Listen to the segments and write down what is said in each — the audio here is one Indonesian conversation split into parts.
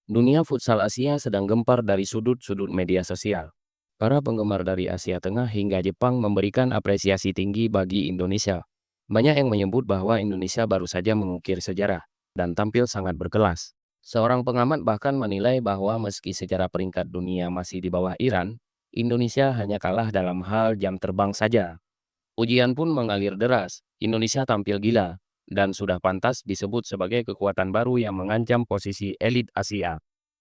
Dunia futsal Asia sedang gempar dari sudut-sudut media sosial. Para penggemar dari Asia Tengah hingga Jepang memberikan apresiasi tinggi bagi Indonesia. Banyak yang menyebut bahwa Indonesia baru saja mengukir sejarah dan tampil sangat berkelas. Seorang pengamat bahkan menilai bahwa meski secara peringkat dunia masih di bawah Iran, Indonesia hanya kalah dalam hal jam terbang saja. Ujian pun mengalir deras, Indonesia tampil gila, dan sudah pantas disebut sebagai kekuatan baru yang mengancam posisi elit Asia.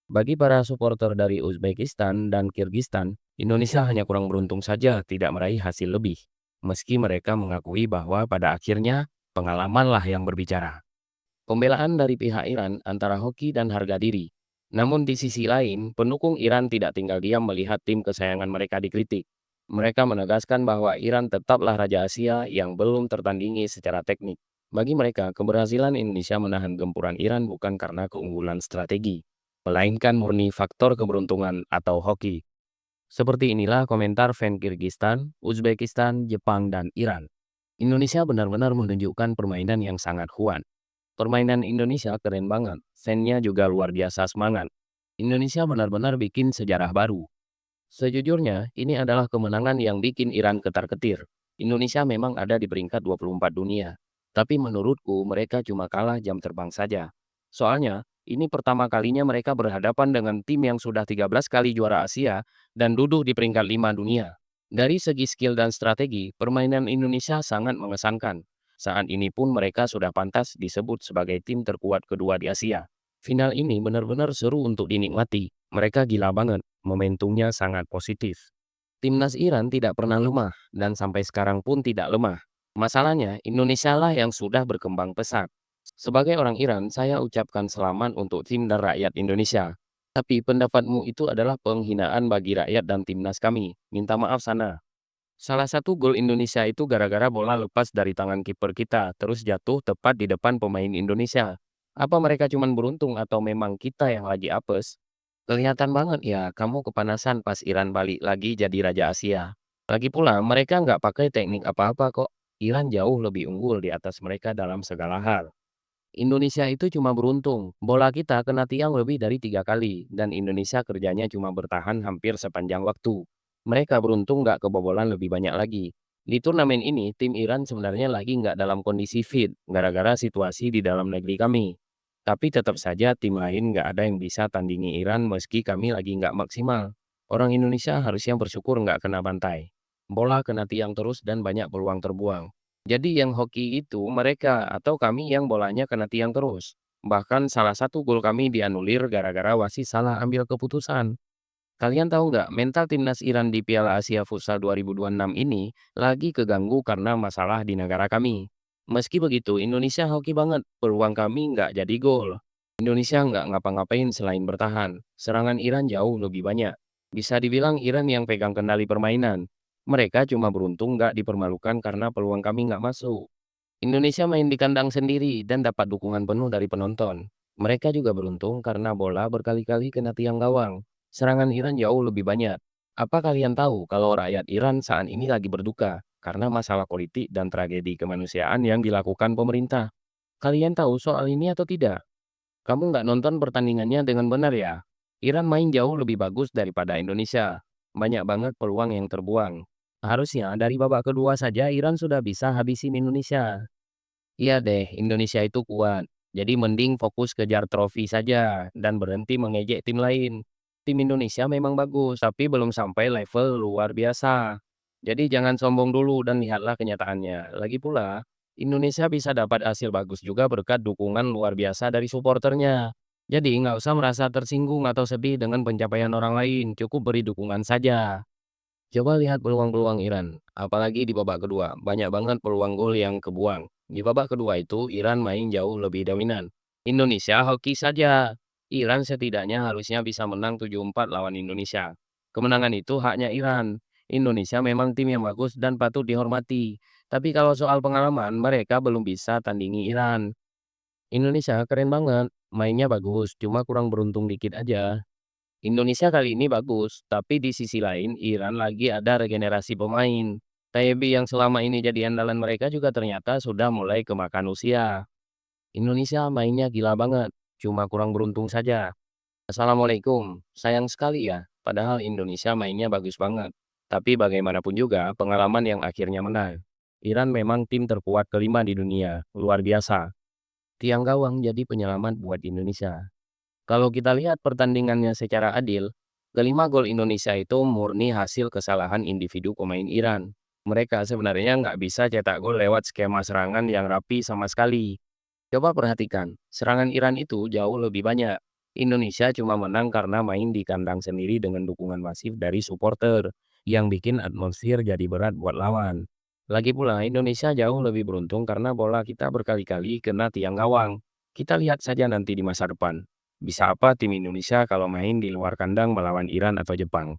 Bagi para supporter dari Uzbekistan dan Kirgistan, Indonesia hanya kurang beruntung saja tidak meraih hasil lebih. Meski mereka mengakui bahwa pada akhirnya, pengalamanlah yang berbicara. Pembelaan dari pihak Iran antara hoki dan harga diri. Namun di sisi lain, pendukung Iran tidak tinggal diam melihat tim kesayangan mereka dikritik. Mereka menegaskan bahwa Iran tetaplah Raja Asia yang belum tertandingi secara teknik. Bagi mereka, keberhasilan Indonesia menahan gempuran Iran bukan karena keunggulan strategi, melainkan murni faktor keberuntungan atau hoki. Seperti inilah komentar fan Kirgistan, Uzbekistan, Jepang, dan Iran. Indonesia benar-benar menunjukkan permainan yang sangat kuat. Permainan Indonesia keren banget, fan-nya juga luar biasa semangat. Indonesia benar-benar bikin sejarah baru. Sejujurnya, ini adalah kemenangan yang bikin Iran ketar-ketir. Indonesia memang ada di peringkat 24 dunia. Tapi menurutku mereka cuma kalah jam terbang saja. Soalnya, ini pertama kalinya mereka berhadapan dengan tim yang sudah 13 kali juara Asia dan duduk di peringkat 5 dunia. Dari segi skill dan strategi, permainan Indonesia sangat mengesankan. Saat ini pun mereka sudah pantas disebut sebagai tim terkuat kedua di Asia. Final ini benar-benar seru untuk dinikmati. Mereka gila banget. Momentumnya sangat positif. Timnas Iran tidak pernah lemah, dan sampai sekarang pun tidak lemah. Masalahnya, Indonesia lah yang sudah berkembang pesat. Sebagai orang Iran, saya ucapkan selamat untuk tim dan rakyat Indonesia. Tapi pendapatmu itu adalah penghinaan bagi rakyat dan timnas kami. Minta maaf sana. Salah satu gol Indonesia itu gara-gara bola lepas dari tangan kiper kita, terus jatuh tepat di depan pemain Indonesia. Apa mereka cuma beruntung atau memang kita yang lagi apes? Kelihatan banget ya, kamu kepanasan pas Iran balik lagi jadi Raja Asia. Lagi pula, mereka nggak pakai teknik apa-apa kok. Iran jauh lebih unggul di atas mereka dalam segala hal. Indonesia itu cuma beruntung, bola kita kena tiang lebih dari 3 kali, dan Indonesia kerjanya cuma bertahan hampir sepanjang waktu. Mereka beruntung nggak kebobolan lebih banyak lagi. Di turnamen ini, tim Iran sebenarnya lagi nggak dalam kondisi fit, gara-gara situasi di dalam negeri kami. Tapi tetap saja tim lain nggak ada yang bisa tandingi Iran meski kami lagi nggak maksimal. Orang Indonesia harusnya bersyukur nggak kena bantai. Bola kena tiang terus dan banyak peluang terbuang. Jadi yang hoki itu mereka atau kami yang bolanya kena tiang terus. Bahkan salah satu gol kami dianulir gara-gara wasit salah ambil keputusan. Kalian tahu nggak, mental timnas Iran di Piala Asia Futsal 2026 ini lagi keganggu karena masalah di negara kami. Meski begitu, Indonesia hoki banget. Peluang kami nggak jadi gol. Indonesia nggak ngapa-ngapain selain bertahan. Serangan Iran jauh lebih banyak. Bisa dibilang Iran yang pegang kendali permainan. Mereka cuma beruntung nggak dipermalukan karena peluang kami nggak masuk. Indonesia main di kandang sendiri dan dapat dukungan penuh dari penonton. Mereka juga beruntung karena bola berkali-kali kena tiang gawang. Serangan Iran jauh lebih banyak. Apa kalian tahu kalau rakyat Iran saat ini lagi berduka karena masalah politik dan tragedi kemanusiaan yang dilakukan pemerintah? Kalian tahu soal ini atau tidak? Kamu nggak nonton pertandingannya dengan benar ya? Iran main jauh lebih bagus daripada Indonesia. Banyak banget peluang yang terbuang. Harusnya dari babak kedua saja Iran sudah bisa habisin Indonesia. Iya deh, Indonesia itu kuat. Jadi mending fokus kejar trofi saja dan berhenti mengejek tim lain. Tim Indonesia memang bagus, tapi belum sampai level luar biasa. Jadi jangan sombong dulu dan lihatlah kenyataannya. Lagi pula, Indonesia bisa dapat hasil bagus juga berkat dukungan luar biasa dari suporternya. Jadi nggak usah merasa tersinggung atau sedih dengan pencapaian orang lain, cukup beri dukungan saja. Coba lihat peluang-peluang Iran, apalagi di babak kedua, banyak banget peluang gol yang kebuang. Di babak kedua itu, Iran main jauh lebih dominan. Indonesia hoki saja. Iran setidaknya harusnya bisa menang 7-4 lawan Indonesia. Kemenangan itu haknya Iran. Indonesia memang tim yang bagus dan patut dihormati. Tapi kalau soal pengalaman, mereka belum bisa tandingi Iran. Indonesia keren banget, mainnya bagus, cuma kurang beruntung dikit aja. Indonesia kali ini bagus, tapi di sisi lain Iran lagi ada regenerasi pemain. Tayebi yang selama ini jadi andalan mereka juga ternyata sudah mulai kemakan usia. Indonesia mainnya gila banget, cuma kurang beruntung saja. Assalamualaikum. Sayang sekali ya, padahal Indonesia mainnya bagus banget. Tapi bagaimanapun juga, pengalaman yang akhirnya menang. Iran memang tim terkuat kelima di dunia, luar biasa. Tiang gawang jadi penyelamat buat Indonesia. Kalau kita lihat pertandingannya secara adil, kelima gol Indonesia itu murni hasil kesalahan individu pemain Iran. Mereka sebenarnya nggak bisa cetak gol lewat skema serangan yang rapi sama sekali. Coba perhatikan, serangan Iran itu jauh lebih banyak. Indonesia cuma menang karena main di kandang sendiri dengan dukungan masif dari supporter, yang bikin atmosfer jadi berat buat lawan. Lagi pula, Indonesia jauh lebih beruntung karena bola kita berkali-kali kena tiang gawang. Kita lihat saja nanti di masa depan. Bisa apa tim Indonesia kalau main di luar kandang melawan Iran atau Jepang?